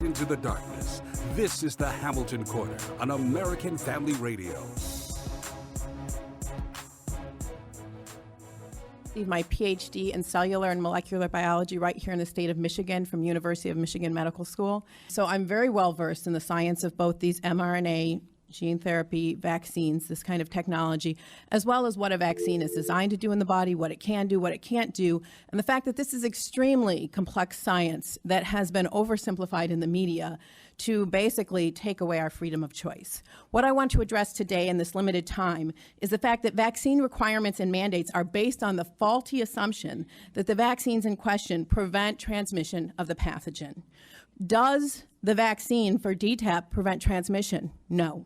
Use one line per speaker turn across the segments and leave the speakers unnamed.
Into the darkness. This is the Hamilton Corner on American Family Radio.
My PhD in cellular and molecular biology right here in the state of Michigan from University of Michigan Medical School. So I'm very well versed in the science of both these mRNA gene therapy, vaccines, this kind of technology, as well as what a vaccine is designed to do in the body, what it can do, what it can't do, and the fact that this is extremely complex science that has been oversimplified in the media to basically take away our freedom of choice. What I want to address today in this limited time is the fact that vaccine requirements and mandates are based on the faulty assumption that the vaccines in question prevent transmission of the pathogen. Does the vaccine for DTaP prevent transmission? No.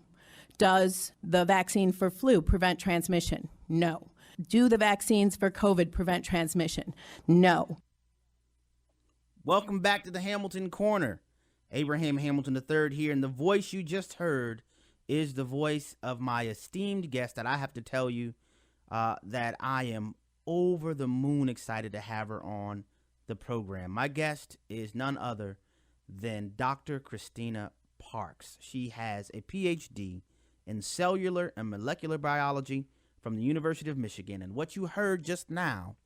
Does the vaccine for flu prevent transmission? No. Do the vaccines for COVID prevent transmission? No.
Welcome back to the Hamilton Corner. Abraham Hamilton III here, and the voice you just heard is the voice of my esteemed guest that I have to tell you that I am over the moon excited to have her on the program. My guest is none other than Dr. Christina Parks. She has a PhD in cellular and molecular biology from the University of Michigan. And what you heard just now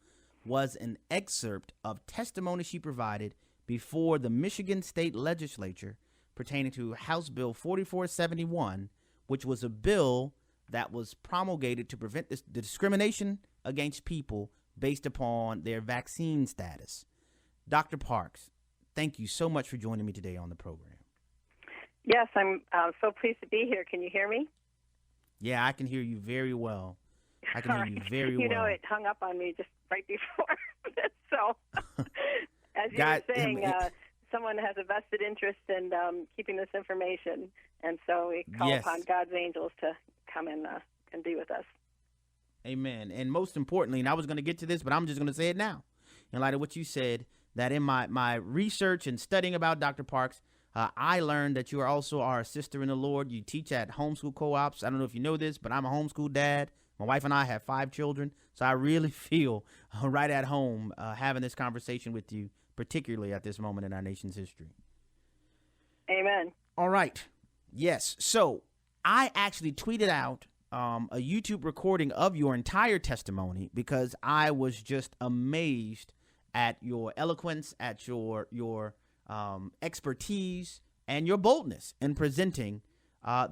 was an excerpt of testimony she provided before the Michigan State Legislature pertaining to House Bill 4471, which was a bill that was promulgated to prevent the discrimination against people based upon their vaccine status. Dr. Parks, thank you so much for joining me today on the program.
Yes, I'm so pleased to be here. Can you hear me?
Yeah, I can hear you very well. I can hear you very well.
You know, it hung up on me just right before this. So, as you were saying, someone has a vested interest in keeping this information, and so we call upon God's angels to come and be with us.
Amen. And most importantly, and I was going to get to this, but I'm just going to say it now, in light of what you said, that in my research and studying about Dr. Parks, I learned that you are also our sister in the Lord. You teach at homeschool co-ops. I don't know if you know this, but I'm a homeschool dad. My wife and I have 5 children, so I really feel right at home having this conversation with you, particularly at this moment in our nation's history.
Amen.
All right. Yes. So I actually tweeted out a YouTube recording of your entire testimony because I was just amazed at your eloquence, at your expertise, and your boldness in presenting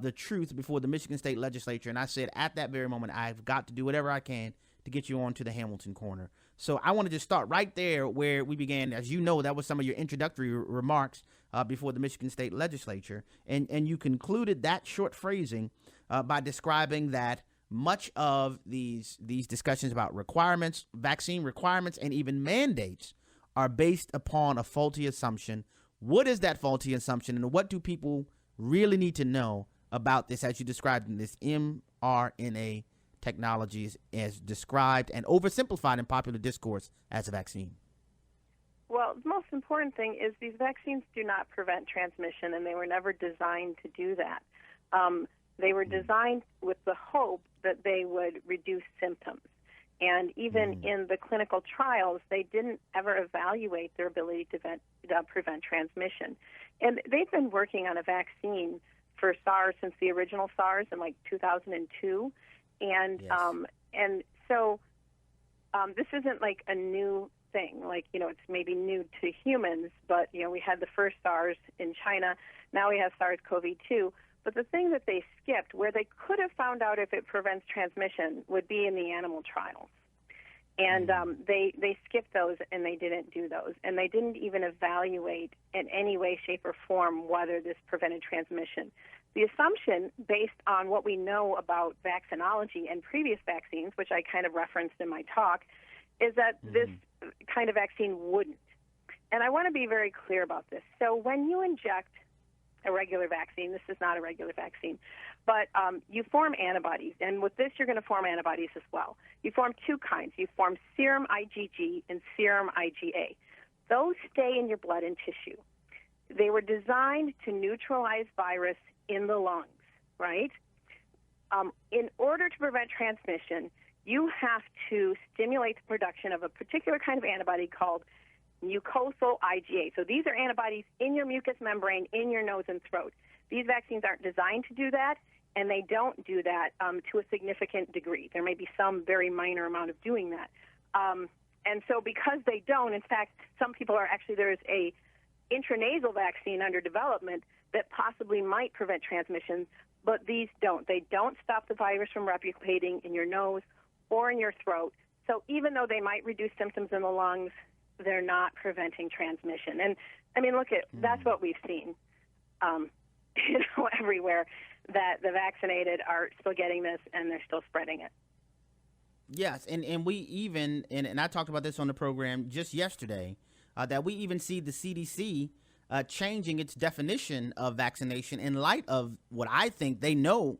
the truth before the Michigan State Legislature. And I said at that very moment, I've got to do whatever I can to get you on to the Hamilton Corner. So I want to just start right there where we began. As you know, that was some of your introductory remarks before the Michigan State Legislature. And you concluded that short phrasing by describing that much of these discussions about requirements, vaccine requirements, and even mandates are based upon a faulty assumption. What is that faulty assumption, and what do people really need to know about this, as you described in this mRNA technology as described and oversimplified in popular discourse as a vaccine?
Well, the most important thing is these vaccines do not prevent transmission, and they were never designed to do that. They were designed with the hope that they would reduce symptoms. And even in the clinical trials, they didn't ever evaluate their ability to prevent transmission. And they've been working on a vaccine for SARS since the original SARS in like 2002. And so this isn't like a new thing. Like, you know, it's maybe new to humans, but, you know, we had the first SARS in China. Now we have SARS-CoV-2. But the thing that they skipped, where they could have found out if it prevents transmission, would be in the animal trials. And they skipped those, and they didn't do those. And they didn't even evaluate in any way, shape, or form whether this prevented transmission. The assumption, based on what we know about vaccinology and previous vaccines, which I kind of referenced in my talk, is that this kind of vaccine wouldn't. And I want to be very clear about this. So when you inject a regular vaccine. This is not a regular vaccine. But you form antibodies, and with this you're going to form antibodies as well. You form 2 kinds. You form serum IgG and serum IgA. Those stay in your blood and tissue. They were designed to neutralize virus in the lungs, right? In order to prevent transmission, you have to stimulate the production of a particular kind of antibody called mucosal IgA. So these are antibodies in your mucous membrane, in your nose and throat. These vaccines aren't designed to do that, and they don't do that to a significant degree. There may be some very minor amount of doing that. And so because they don't, in fact, some people are actually, there's a intranasal vaccine under development that possibly might prevent transmission, but these don't. They don't stop the virus from replicating in your nose or in your throat. So even though they might reduce symptoms in the lungs, they're not preventing transmission. And I mean, look at that's what we've seen, everywhere, that the vaccinated are still getting this and they're still spreading it.
Yes, and we even, and I talked about this on the program just yesterday, that we even see the CDC changing its definition of vaccination in light of what I think they know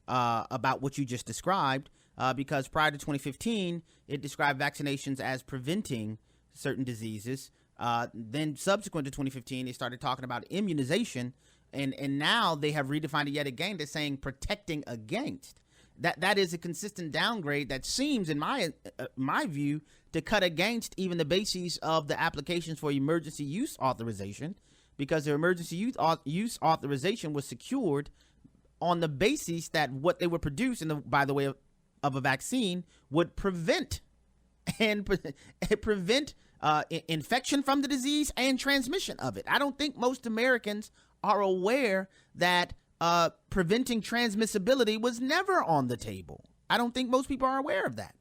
about what you just described, because prior to 2015, it described vaccinations as preventing certain diseases. Then subsequent to 2015, they started talking about immunization, and now they have redefined it yet again. They're saying protecting against. That is a consistent downgrade that seems, in my view, to cut against even the bases of the applications for emergency use authorization, because their emergency use authorization was secured on the basis that what they would produce by the way of a vaccine would prevent infection from the disease and transmission of it. I don't think most Americans are aware that preventing transmissibility was never on the table. I don't think most people are aware of that.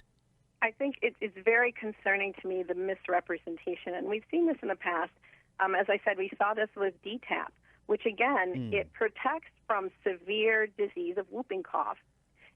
I think it's very concerning to me, the misrepresentation. And we've seen this in the past. As I said, we saw this with DTaP, which, again, it protects from severe disease of whooping cough.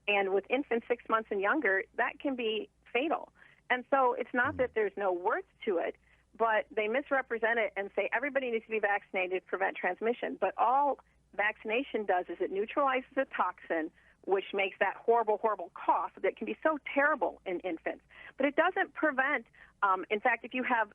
And with infants 6 months and younger, that can be fatal. And so it's not that there's no worth to it, but they misrepresent it and say everybody needs to be vaccinated to prevent transmission. But all vaccination does is it neutralizes a toxin, which makes that horrible, horrible cough that can be so terrible in infants. But it doesn't prevent, in fact, if you have,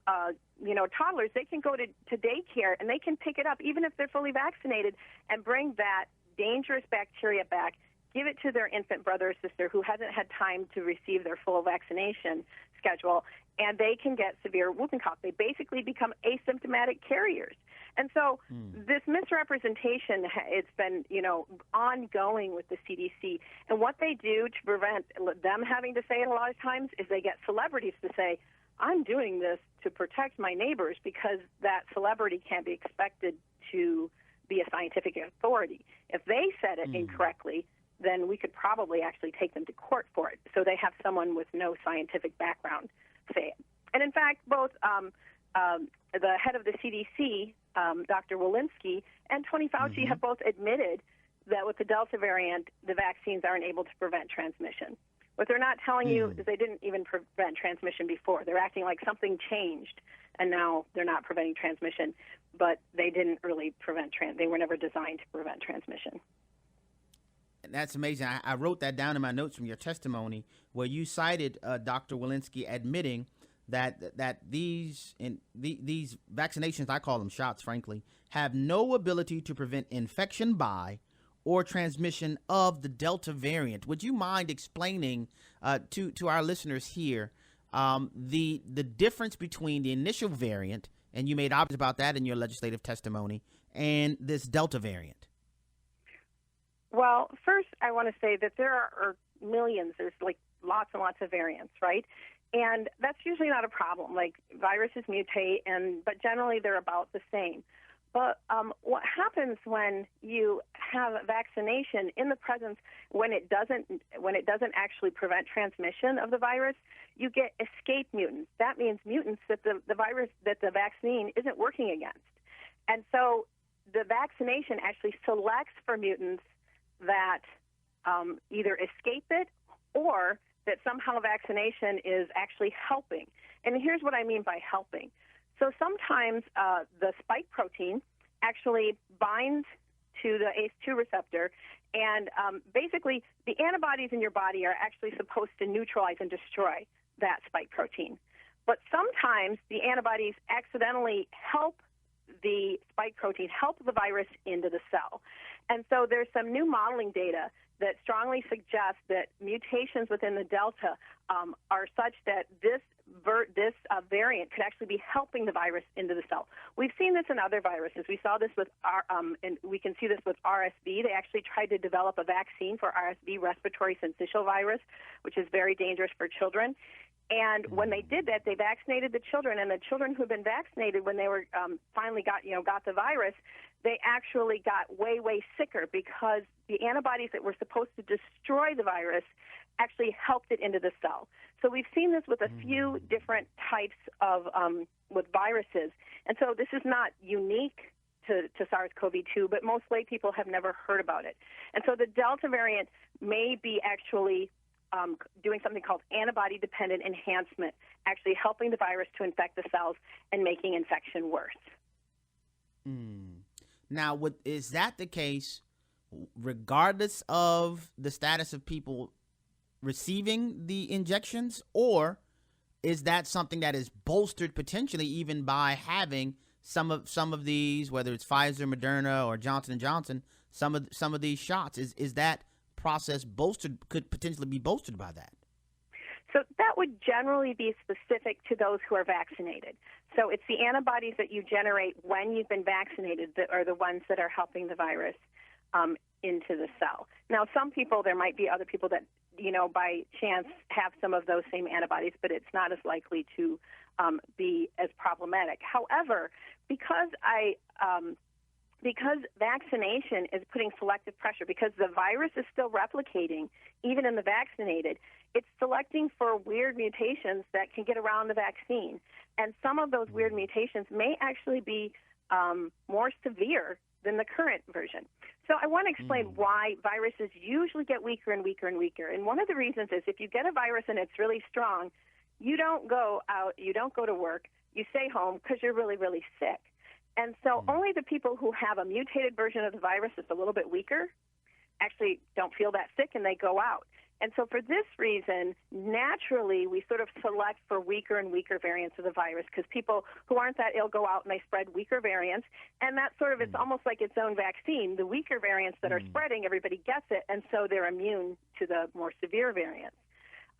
toddlers, they can go to daycare and they can pick it up, even if they're fully vaccinated, and bring that dangerous bacteria back, give it to their infant brother or sister who hasn't had time to receive their full vaccination schedule, and they can get severe whooping cough. They basically become asymptomatic carriers. And so this misrepresentation, it's been, ongoing with the CDC. And what they do to prevent them having to say it a lot of times is they get celebrities to say, I'm doing this to protect my neighbors, because that celebrity can't be expected to be a scientific authority. If they said it incorrectly, then we could probably actually take them to court for it. So they have someone with no scientific background say it. And in fact, both the head of the CDC, Dr. Walensky, and Tony Fauci have both admitted that with the Delta variant, the vaccines aren't able to prevent transmission. What they're not telling you is they didn't even prevent transmission before. They're acting like something changed, and now they're not preventing transmission, but they didn't really prevent they were never designed to prevent transmission.
That's amazing. I wrote that down in my notes from your testimony, where you cited Dr. Walensky admitting that these vaccinations, I call them shots, frankly, have no ability to prevent infection by or transmission of the Delta variant. Would you mind explaining to our listeners here the difference between the initial variant, and you made obvious about that in your legislative testimony, and this Delta variant?
Well, first, I want to say that there are millions. There's like lots and lots of variants, right? And that's usually not a problem. Like, viruses mutate, but generally they're about the same. But what happens when you have a vaccination in the presence, when it doesn't actually prevent transmission of the virus, you get escape mutants. That means mutants that the virus, that the vaccine isn't working against. And so the vaccination actually selects for mutants that either escape it or that somehow vaccination is actually helping. And here's what I mean by helping. So sometimes the spike protein actually binds to the ACE2 receptor, and basically the antibodies in your body are actually supposed to neutralize and destroy that spike protein. But sometimes the antibodies accidentally help the spike protein, help the virus into the cell. And so there's some new modeling data that strongly suggests that mutations within the Delta are such that this variant could actually be helping the virus into the cell. We've seen this in other viruses. We saw this with and we can see this with RSV. They actually tried to develop a vaccine for RSV, respiratory syncytial virus, which is very dangerous for children. And when they did that, they vaccinated the children, and the children who'd been vaccinated when they were finally got the virus, they actually got way, way sicker because the antibodies that were supposed to destroy the virus actually helped it into the cell. So we've seen this with a few different types of with viruses. And so this is not unique to SARS-CoV-2, but most lay people have never heard about it. And so the Delta variant may be actually doing something called antibody-dependent enhancement, actually helping the virus to infect the cells and making infection worse.
Now, is that the case regardless of the status of people receiving the injections, or is that something that is bolstered potentially even by having some of these, whether it's Pfizer, Moderna, or Johnson & Johnson, some of these shots? Is that process could potentially be bolstered by that?
So that would generally be specific to those who are vaccinated. So it's the antibodies that you generate when you've been vaccinated that are the ones that are helping the virus into the cell. Now, some people, there might be other people that, by chance have some of those same antibodies, but it's not as likely to be as problematic. However, because vaccination is putting selective pressure, because the virus is still replicating, even in the vaccinated, it's selecting for weird mutations that can get around the vaccine. And some of those weird mutations may actually be more severe than the current version. So I want to explain why viruses usually get weaker and weaker and weaker. And one of the reasons is if you get a virus and it's really strong, you don't go out, you don't go to work, you stay home because you're really, really sick. And so only the people who have a mutated version of the virus that's a little bit weaker actually don't feel that sick, and they go out. And so for this reason, naturally, we sort of select for weaker and weaker variants of the virus because people who aren't that ill go out and they spread weaker variants. And that sort of, it's almost like its own vaccine. The weaker variants that are spreading, everybody gets it, and so they're immune to the more severe variants.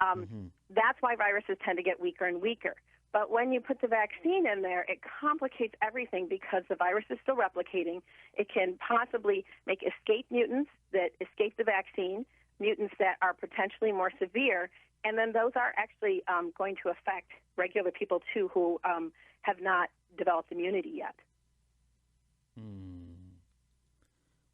That's why viruses tend to get weaker and weaker. But when you put the vaccine in there, it complicates everything because the virus is still replicating. It can possibly make escape mutants that escape the vaccine, mutants that are potentially more severe, and then those are actually going to affect regular people, too, who have not developed immunity yet.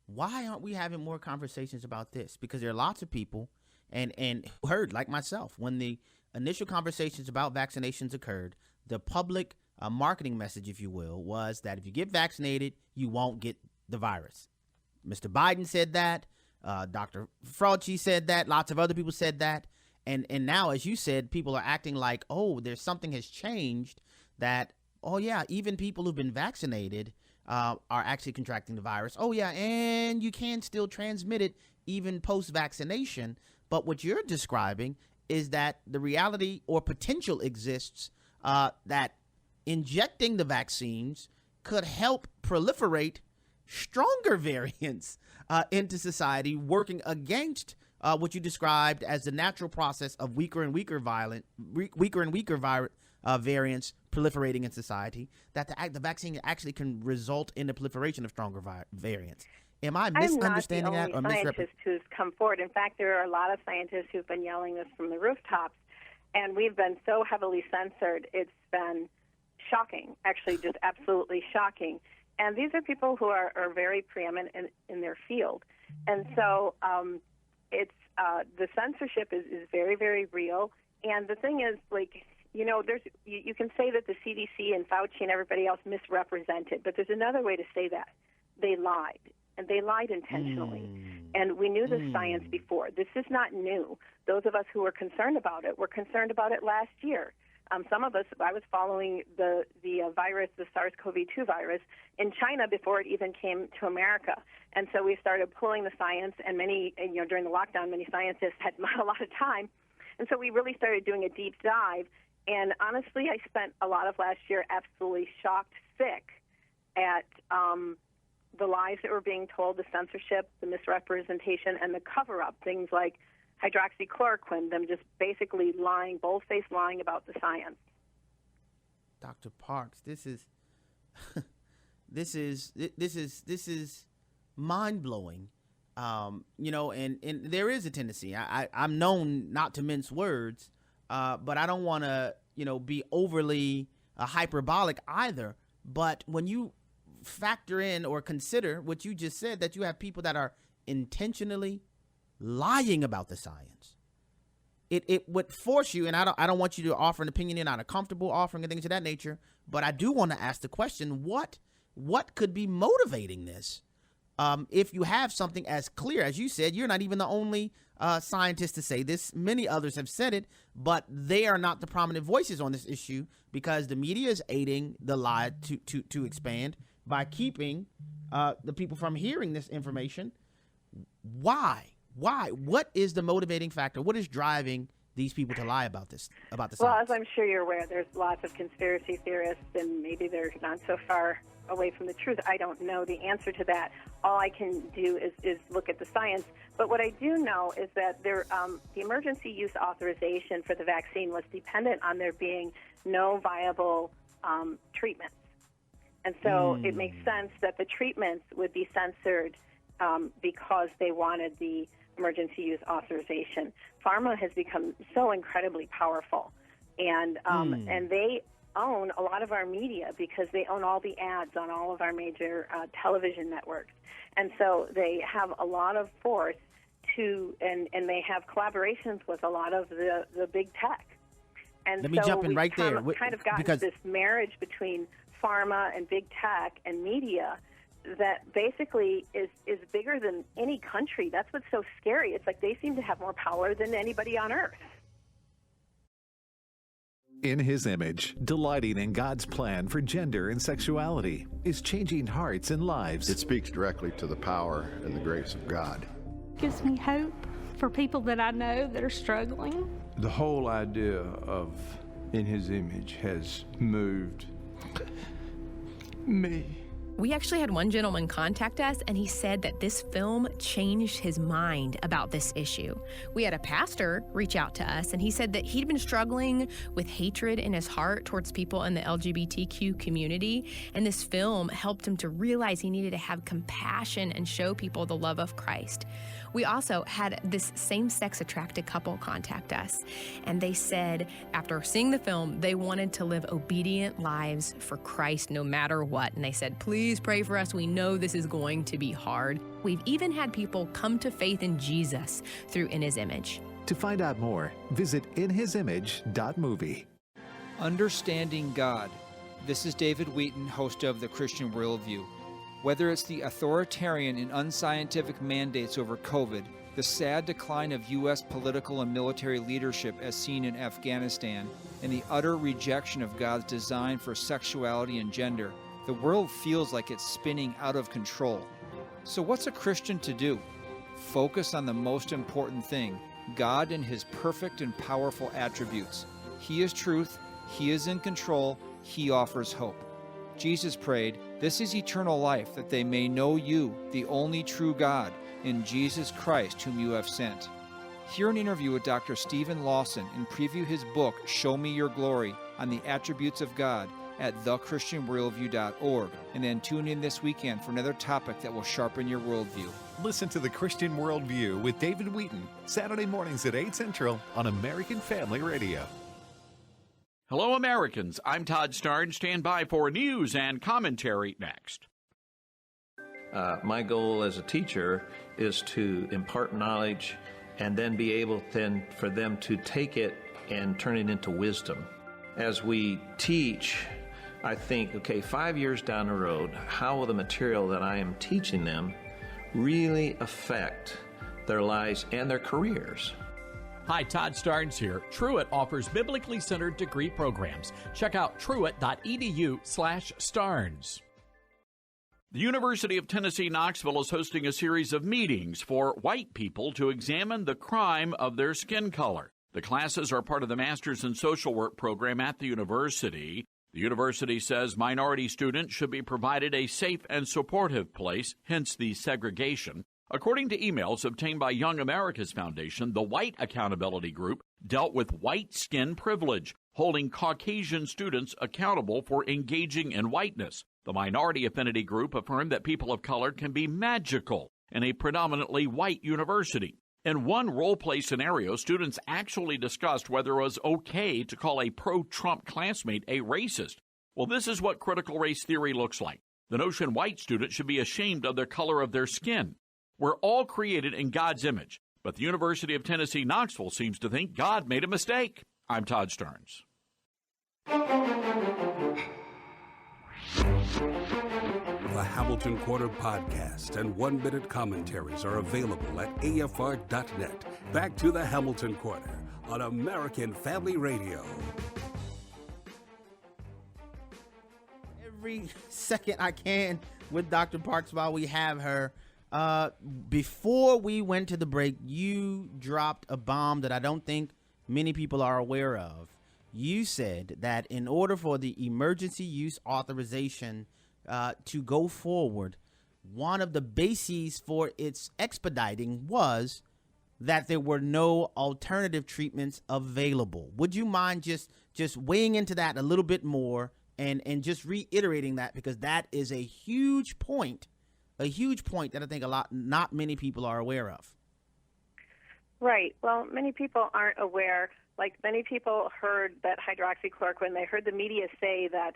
Why aren't we having more conversations about this? Because there are lots of people, and heard, like myself, when the initial conversations about vaccinations occurred, the public marketing message, if you will, was that if you get vaccinated, you won't get the virus. Mr. Biden said that. Dr. Fauci said that. Lots of other people said that. And now, as you said, people are acting like, oh, there's something has changed that, oh, yeah, even people who've been vaccinated are actually contracting the virus. Oh, yeah, and you can still transmit it even post-vaccination. But what you're describing is that the reality or potential exists that injecting the vaccines could help proliferate stronger variants into society, working against what you described as the natural process of weaker and weaker variants proliferating in society, that the vaccine actually can result in the proliferation of stronger variants. Am I misunderstanding that?
I'm not the only scientist who's come forward. In fact, there are a lot of scientists who've been yelling this from the rooftops, and we've been so heavily censored, it's been shocking, actually just absolutely shocking. And these are people who are very preeminent in their field. And so it's the censorship is very, very real. And the thing is, you can say that the CDC and Fauci and everybody else misrepresented, but there's another way to say that. They lied. And they lied intentionally. And we knew this science before. This is not new. Those of us who were concerned about it were concerned about it last year. Some of us, I was following the virus, the SARS-CoV-2 virus, in China before it even came to America. And so we started pulling the science, and during the lockdown, many scientists had a lot of time. And so we really started doing a deep dive. And honestly, I spent a lot of last year absolutely shocked, sick at the lies that were being told, the censorship, the misrepresentation, and the cover-up. Things like hydroxychloroquine, them just basically lying, bold-faced lying about the science.
Dr. Parks, this is this is mind-blowing. And there is a tendency. I'm known not to mince words, but I don't want to, be overly hyperbolic either. But when you factor in or consider what you just said, that you have people that are intentionally lying about the science, it would force you, and I don't want you to offer an opinion you're not comfortable offering and things of that nature, but I do want to ask the question, what could be motivating this? If you have something as clear, as you said, you're not even the only scientist to say this. Many others have said it, but they are not the prominent voices on this issue because the media is aiding the lie to expand by keeping the people from hearing this information. Why? What is the motivating factor? What is driving these people to lie about this, about the science?
Well, as I'm sure you're aware, there's lots of conspiracy theorists, and maybe they're not so far away from the truth. I don't know the answer to that. All I can do is look at the science. But what I do know is that the emergency use authorization for the vaccine was dependent on there being no viable treatments. And so it makes sense that the treatments would be censored because they wanted the emergency use authorization. Pharma has become so incredibly powerful, and they own a lot of our media because they own all the ads on all of our major television networks. And so they have a lot of force and they have collaborations with a lot of the big tech. And
Let me jump in right there.
Kind of gotten this marriage between pharma and big tech and media that basically is bigger than any country. That's what's so scary. It's like they seem to have more power than anybody on earth.
In His image, delighting in God's plan for gender and sexuality is changing hearts and lives.
It speaks directly to the power and the grace of God.
Gives me hope for people that I know that are struggling.
The whole idea of In His image has moved me.
We actually had one gentleman contact us, and he said that this film changed his mind about this issue. We had a pastor reach out to us, and he said that he'd been struggling with hatred in his heart towards people in the LGBTQ community, and this film helped him to realize he needed to have compassion and show people the love of Christ. We also had this same-sex attracted couple contact us, and they said after seeing the film, they wanted to live obedient lives for Christ no matter what. And they said, please pray for us. We know this is going to be hard. We've even had people come to faith in Jesus through In His Image.
To find out more, visit inhisimage.movie.
Understanding God. This is David Wheaton, host of The Christian Worldview. Whether it's the authoritarian and unscientific mandates over COVID, the sad decline of U.S. political and military leadership as seen in Afghanistan, and the utter rejection of God's design for sexuality and gender, the world feels like it's spinning out of control. So what's a Christian to do? Focus on the most important thing, God and His perfect and powerful attributes. He is truth, He is in control, He offers hope. Jesus prayed, "This is eternal life, that they may know you, the only true God, in Jesus Christ whom you have sent." Hear an interview with Dr. Stephen Lawson and preview his book, Show Me Your Glory, on the attributes of God at thechristianworldview.org. And then tune in this weekend for another topic that will sharpen your worldview.
Listen to The Christian Worldview with David Wheaton, Saturday mornings at 8 Central on American Family Radio.
Hello, Americans. I'm Todd Starnes. Stand by for news and commentary next.
My goal as a teacher is to impart knowledge and then be able then for them to take it and turn it into wisdom. As we teach, I think, okay, 5 years down the road, how will the material that I am teaching them really affect their lives and their careers?
Hi, Todd Starnes here. Truett offers biblically centered degree programs. Check out truett.edu/Starnes.
The University of Tennessee Knoxville is hosting a series of meetings for white people to examine the crime of their skin color. The classes are part of the Masters in Social Work program at the university. The university says minority students should be provided a safe and supportive place, hence the segregation. According to emails obtained by Young America's Foundation, the White Accountability Group dealt with white skin privilege, holding Caucasian students accountable for engaging in whiteness. The Minority Affinity Group affirmed that people of color can be magical in a predominantly white university. In one role-play scenario, students actually discussed whether it was okay to call a pro-Trump classmate a racist. Well, this is what critical race theory looks like. The notion white students should be ashamed of the color of their skin. We're all created in God's image, but the University of Tennessee, Knoxville seems to think God made a mistake. I'm Todd Stearns.
The Hamilton Quarter podcast and one-minute commentaries are available at afr.net. Back to the Hamilton Quarter on American Family Radio.
Every second I can with Dr. Parks while we have her. Before we went to the break, you dropped a bomb that I don't think many people are aware of. You said that in order for the emergency use authorization to go forward, one of the bases for its expediting was that there were no alternative treatments available. Would you mind just weighing into that a little bit more and just reiterating that, because that is a huge point that I think not many people are aware of.
Right. Well, many people aren't aware. Like, many people heard that hydroxychloroquine, they heard the media say that,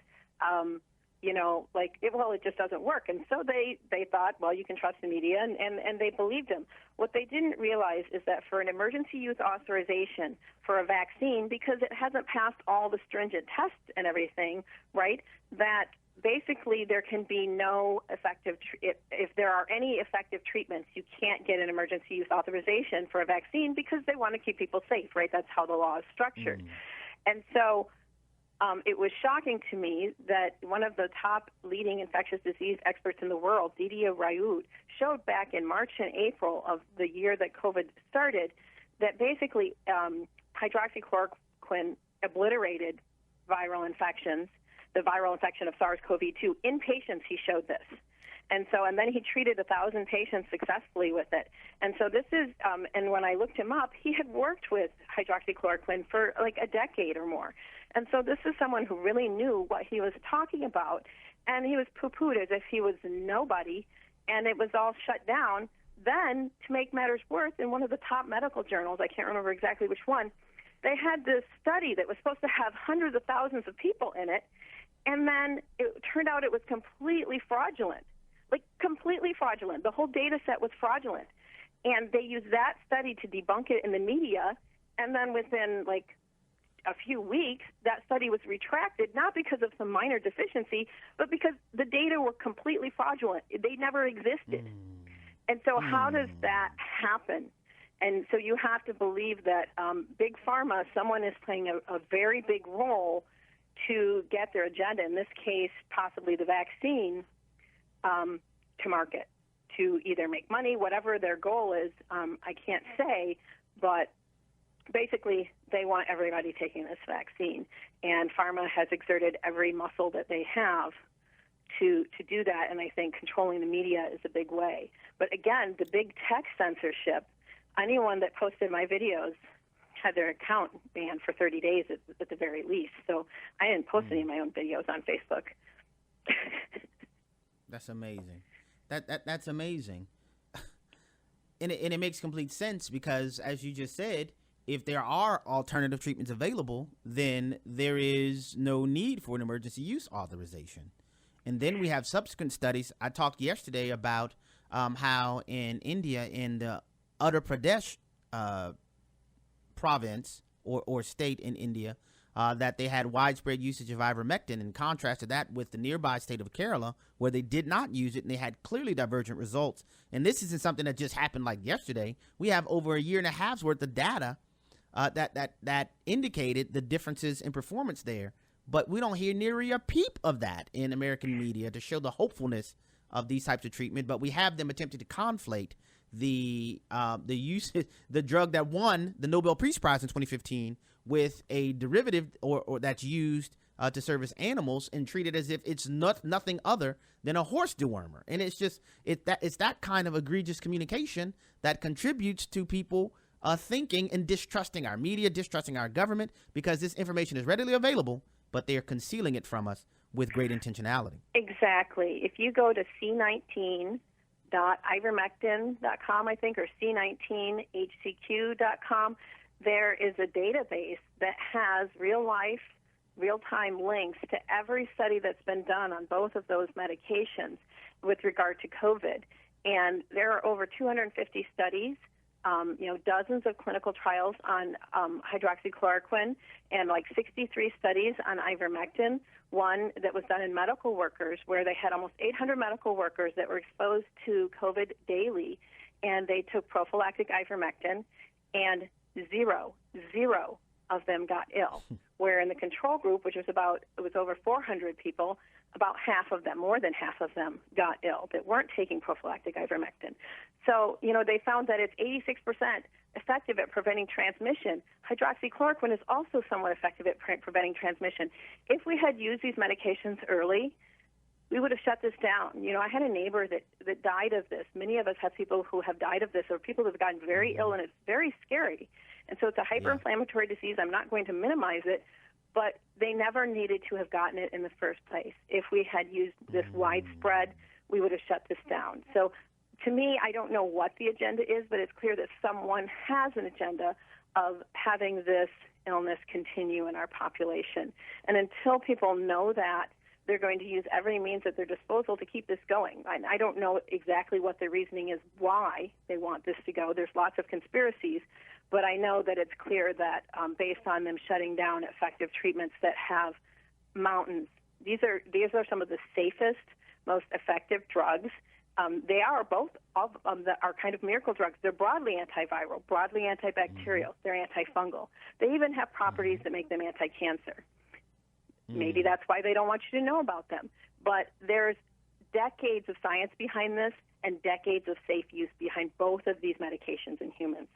it just doesn't work. And so they thought, well, you can trust the media, and they believed them. What they didn't realize is that for an emergency use authorization for a vaccine, because it hasn't passed all the stringent tests and everything, right, that basically there can be no effective, if there are any effective treatments, you can't get an emergency use authorization for a vaccine because they want to keep people safe, right? That's how the law is structured. And so it was shocking to me that one of the top leading infectious disease experts in the world, Didier Raoult, showed back in March and April of the year that COVID started that basically hydroxychloroquine obliterated viral infections, the viral infection of SARS-CoV-2 in patients. He showed this. And then he treated 1,000 patients successfully with it. And so this is, and when I looked him up, he had worked with hydroxychloroquine for like a decade or more. And so this is someone who really knew what he was talking about. And he was poo-pooed as if he was nobody, and it was all shut down. Then, to make matters worse, in one of the top medical journals, I can't remember exactly which one, they had this study that was supposed to have hundreds of thousands of people in it, and then it turned out it was completely fraudulent. Like, completely fraudulent. The whole data set was fraudulent. And they used that study to debunk it in the media, and then within, like, a few weeks, that study was retracted, not because of some minor deficiency, but because the data were completely fraudulent. They never existed. And so how does that happen? And so you have to believe that Big Pharma, someone is playing a very big role to get their agenda, in this case, possibly the vaccine, to market, to either make money, whatever their goal is, I can't say, but basically they want everybody taking this vaccine. And pharma has exerted every muscle that they have to do that, and I think controlling the media is a big way. But again, the big tech censorship, anyone that posted my videos had their account banned for 30 days at the very least. So I didn't post any of my own videos on Facebook.
That's amazing. That's amazing. And it makes complete sense because, as you just said, if there are alternative treatments available, then there is no need for an emergency use authorization. And then we have subsequent studies. I talked yesterday about how in India, in the Uttar Pradesh province or state in India, that they had widespread usage of ivermectin, and contrasted that with the nearby state of Kerala, where they did not use it and they had clearly divergent results. And this isn't something that just happened like yesterday. We have over a year and a half's worth of data that indicated the differences in performance there. But we don't hear nearly a peep of that in American media to show the hopefulness of these types of treatment. But we have them attempting to conflate the drug that won the Nobel Peace Prize in 2015 with a derivative or that's used to service animals and treat it as if it's nothing other than a horse dewormer. And it's just it's that kind of egregious communication that contributes to people thinking and distrusting our media, distrusting our government, because this information is readily available, but they're concealing it from us with great intentionality.
Exactly. If you go to c19.ivermectin.com, I think, or c19hcq.com, there is a database that has real-time links to every study that's been done on both of those medications with regard to COVID. And there are over 250 studies, dozens of clinical trials on hydroxychloroquine, and like 63 studies on ivermectin, one that was done in medical workers where they had almost 800 medical workers that were exposed to COVID daily, and they took prophylactic ivermectin, and zero of them got ill. Where in the control group, which was over 400 people, about half of them, more than half of them, got ill that weren't taking prophylactic ivermectin. So, they found that it's 86% effective at preventing transmission. Hydroxychloroquine is also somewhat effective at preventing transmission. If we had used these medications early, we would have shut this down. I had a neighbor that died of this. Many of us have people who have died of this, or people who have gotten very ill, and it's very scary. And so it's a hyperinflammatory disease. I'm not going to minimize it, but they never needed to have gotten it in the first place. If we had used this widespread, we would have shut this down. So to me, I don't know what the agenda is, but it's clear that someone has an agenda of having this illness continue in our population. And until people know that, they're going to use every means at their disposal to keep this going. I don't know exactly what the reasoning is why they want this to go. There's lots of conspiracies, but I know that it's clear that based on them shutting down effective treatments that have mountains, these are some of the safest, most effective drugs. They are both of them are kind of miracle drugs. They're broadly antiviral, broadly antibacterial. They're antifungal. They even have properties that make them anti-cancer. Maybe that's why they don't want you to know about them. But there's decades of science behind this and decades of safe use behind both of these medications in humans.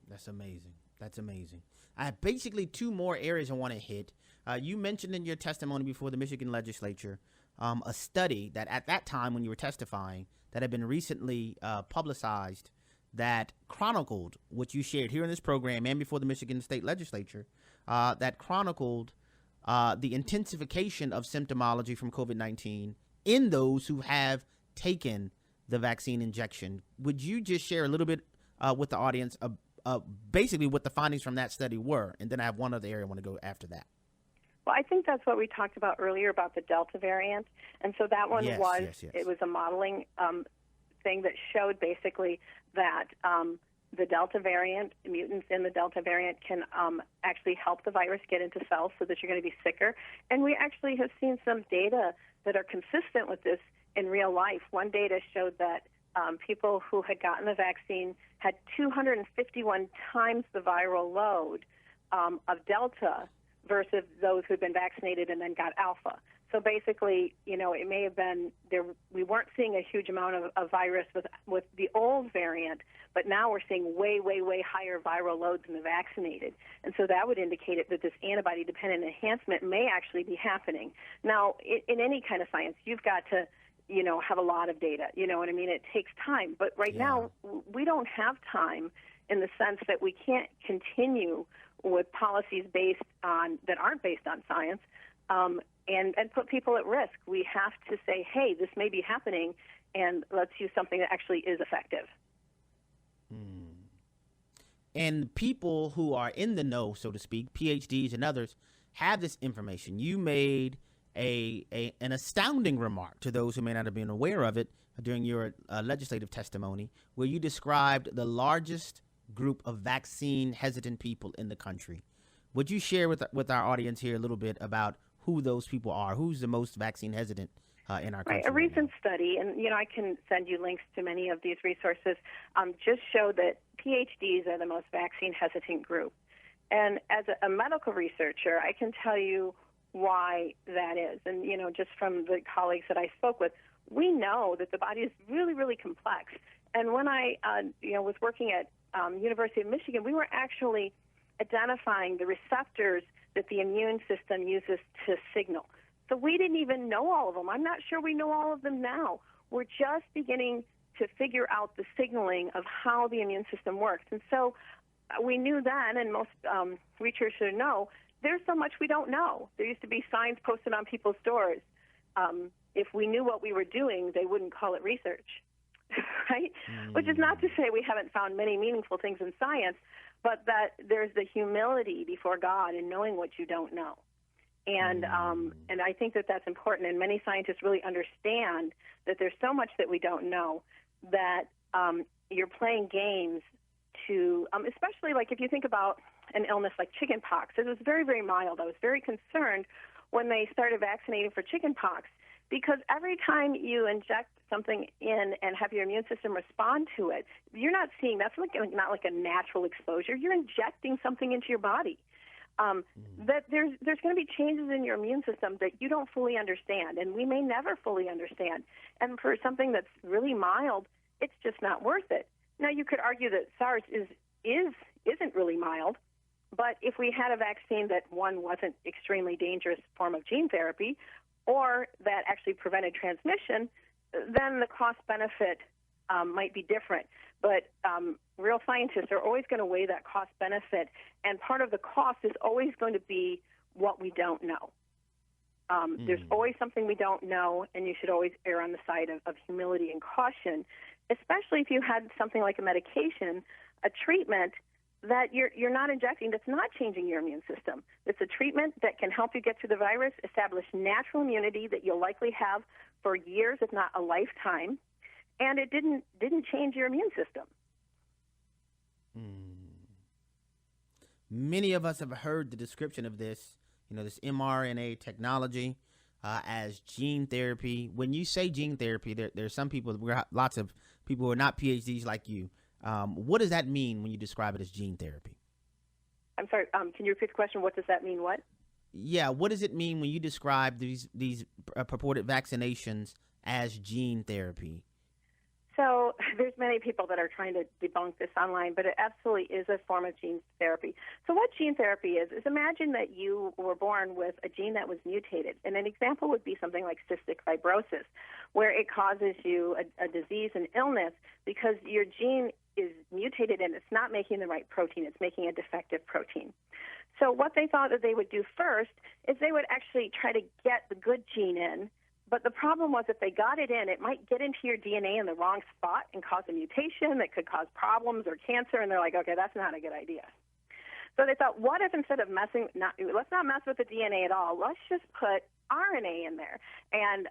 That's amazing. That's amazing. I have basically two more areas I want to hit. You mentioned in your testimony before the Michigan legislature a study that at that time when you were testifying that had been recently publicized that chronicled what you shared here in this program and before the Michigan State Legislature, that chronicled the intensification of symptomology from COVID-19 in those who have taken the vaccine injection. Would you just share a little bit with the audience basically what the findings from that study were? And then I have one other area I want to go after that.
Well, I think that's what we talked about earlier about the Delta variant. And so that one
Yes.
It was a modeling thing that showed basically that the Delta variant, mutants in the Delta variant can actually help the virus get into cells so that you're going to be sicker. And we actually have seen some data that are consistent with this in real life. One data showed that people who had gotten the vaccine had 251 times the viral load of Delta versus those who had been vaccinated and then got Alpha. So basically, it may have been there. We weren't seeing a huge amount of virus with the old variant, but now we're seeing way, way, way higher viral loads in the vaccinated. And so that would indicate that this antibody-dependent enhancement may actually be happening. Now, in any kind of science, you've got to, have a lot of data. You know what I mean? It takes time. But right now, we don't have time in the sense that we can't continue with policies that aren't based on science. And put people at risk. We have to say, hey, this may be happening, and let's use something that actually is effective.
And people who are in the know, so to speak, PhDs and others, have this information. You made an astounding remark to those who may not have been aware of it during your legislative testimony, where you described the largest group of vaccine-hesitant people in the country. Would you share with our audience here a little bit about who those people are? Who's the most vaccine hesitant in our country?
Right. A recent study, and I can send you links to many of these resources, just show that PhDs are the most vaccine hesitant group. And as a medical researcher, I can tell you why that is. And, just from the colleagues that I spoke with, we know that the body is really, really complex. And when I, was working at University of Michigan, we were actually identifying the receptors that the immune system uses to signal. So we didn't even know all of them. I'm not sure we know all of them now. We're just beginning to figure out the signaling of how the immune system works. And so we knew then, and most researchers know, there's so much we don't know. There used to be signs posted on people's doors. If we knew what we were doing, they wouldn't call it research, right? Which is not to say we haven't found many meaningful things in science, but that there's the humility before God in knowing what you don't know. And I think that that's important, and many scientists really understand that there's so much that we don't know, that you're playing games to, especially like if you think about an illness like chickenpox. It was very, very mild. I was very concerned when they started vaccinating for chickenpox, because every time you inject something in and have your immune system respond to it, you're not seeing, that's not like a natural exposure. You're injecting something into your body. That there's going to be changes in your immune system that you don't fully understand, and we may never fully understand. And for something that's really mild, it's just not worth it. Now, you could argue that SARS isn't really mild, but if we had a vaccine that, one, wasn't extremely dangerous form of gene therapy, or that actually prevented transmission, then the cost-benefit might be different. But real scientists are always going to weigh that cost-benefit, and part of the cost is always going to be what we don't know. There's always something we don't know, and you should always err on the side of humility and caution, especially if you had something like a medication, a treatment that you're not injecting that's not changing your immune system. It's a treatment that can help you get through the virus, establish natural immunity that you'll likely have for years, if not a lifetime, and it didn't change your immune system.
Many of us have heard the description of this, this mRNA technology as gene therapy. When you say gene therapy, there's some people, lots of people who are not PhDs like you. What does that mean when you describe it as gene therapy?
I'm sorry, can you repeat the question? What does that mean, what?
Yeah, what does it mean when you describe these purported vaccinations as gene therapy?
So there's many people that are trying to debunk this online, but it absolutely is a form of gene therapy. So what gene therapy is imagine that you were born with a gene that was mutated. And an example would be something like cystic fibrosis, where it causes you a disease, an illness, because your gene is mutated and it's not making the right protein. It's making a defective protein. So what they thought that they would do first is they would actually try to get the good gene in. But the problem was if they got it in, it might get into your DNA in the wrong spot and cause a mutation that could cause problems or cancer. And they're like, okay, that's not a good idea. So they thought, what if instead of let's not mess with the DNA at all. Let's just put RNA in there. And,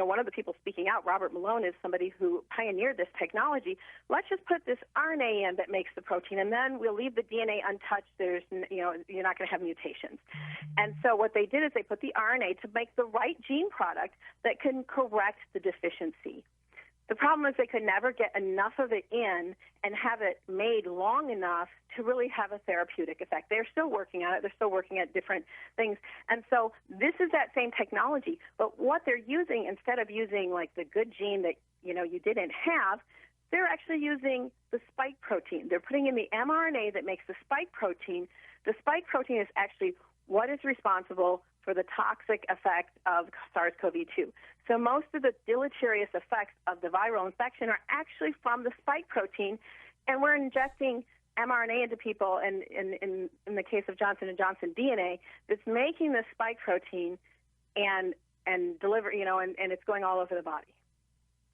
one of the people speaking out, Robert Malone, is somebody who pioneered this technology. Let's just put this RNA in that makes the protein, and then we'll leave the DNA untouched. You're not going to have mutations. And so what they did is they put the RNA to make the right gene product that can correct the deficiency. The problem is they could never get enough of it in and have it made long enough to really have a therapeutic effect. They're still working on it. They're still working at different things. And so this is that same technology. But what they're using, instead of using like the good gene that, you didn't have, they're actually using the spike protein. They're putting in the mRNA that makes the spike protein. The spike protein is actually what is responsible for the toxic effect of SARS-CoV-2. So most of the deleterious effects of the viral infection are actually from the spike protein, and we're injecting mRNA into people, and in the case of Johnson & Johnson DNA, that's making the spike protein and deliver, and it's going all over the body.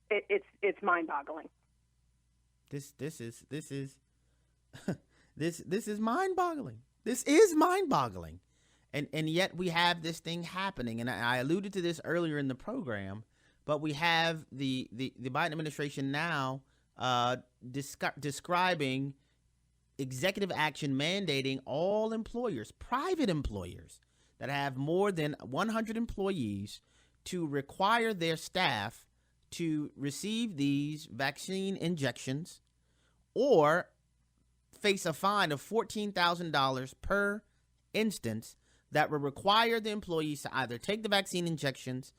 It's mind-boggling.
This is mind-boggling. This is mind-boggling. And yet we have this thing happening. And I alluded to this earlier in the program, but we have the Biden administration now describing executive action mandating all employers, private employers that have more than 100 employees, to require their staff to receive these vaccine injections or face a fine of $14,000 per instance that will require the employees to either take the vaccine injections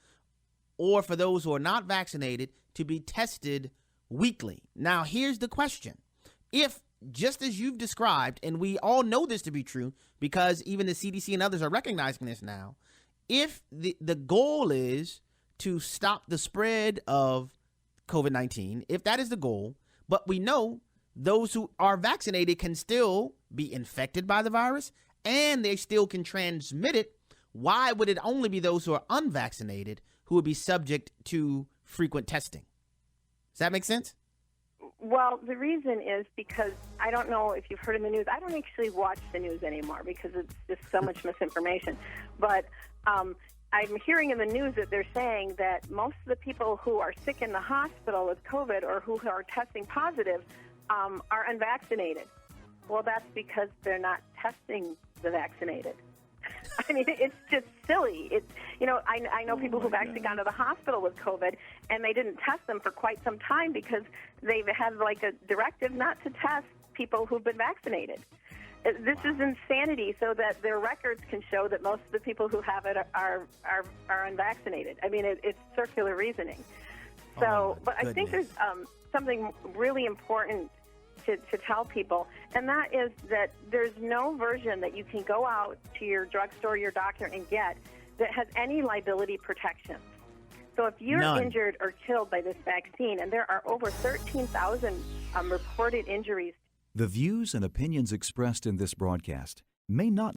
or, for those who are not vaccinated, to be tested weekly. Now, here's the question. If just as you've described, and we all know this to be true because even the CDC and others are recognizing this now, if the goal is to stop the spread of COVID-19, if that is the goal, but we know those who are vaccinated can still be infected by the virus and they still can transmit it, why would it only be those who are unvaccinated who would be subject to frequent testing? Does that make sense?
Well, the reason is because I don't know if you've heard in the news. I don't actually watch the news anymore because it's just so much misinformation. But I'm hearing in the news that they're saying that most of the people who are sick in the hospital with COVID or who are testing positive are unvaccinated. Well, that's because they're not testing the vaccinated. I mean, it's just silly. It's, you know, I know people who've actually gone to the hospital with COVID, and they didn't test them for quite some time because they've had like a directive not to test people who've been vaccinated. This is insanity, so that their records can show that most of the people who have it are unvaccinated. I mean, it's circular reasoning. So, but I think there's something really important to tell people, and that is that there's no version that you can go out to your drugstore, your doctor, and get that has any liability protection. So if you're injured or killed by this vaccine, and there are over 13,000 reported injuries.
The views and opinions expressed in this broadcast may not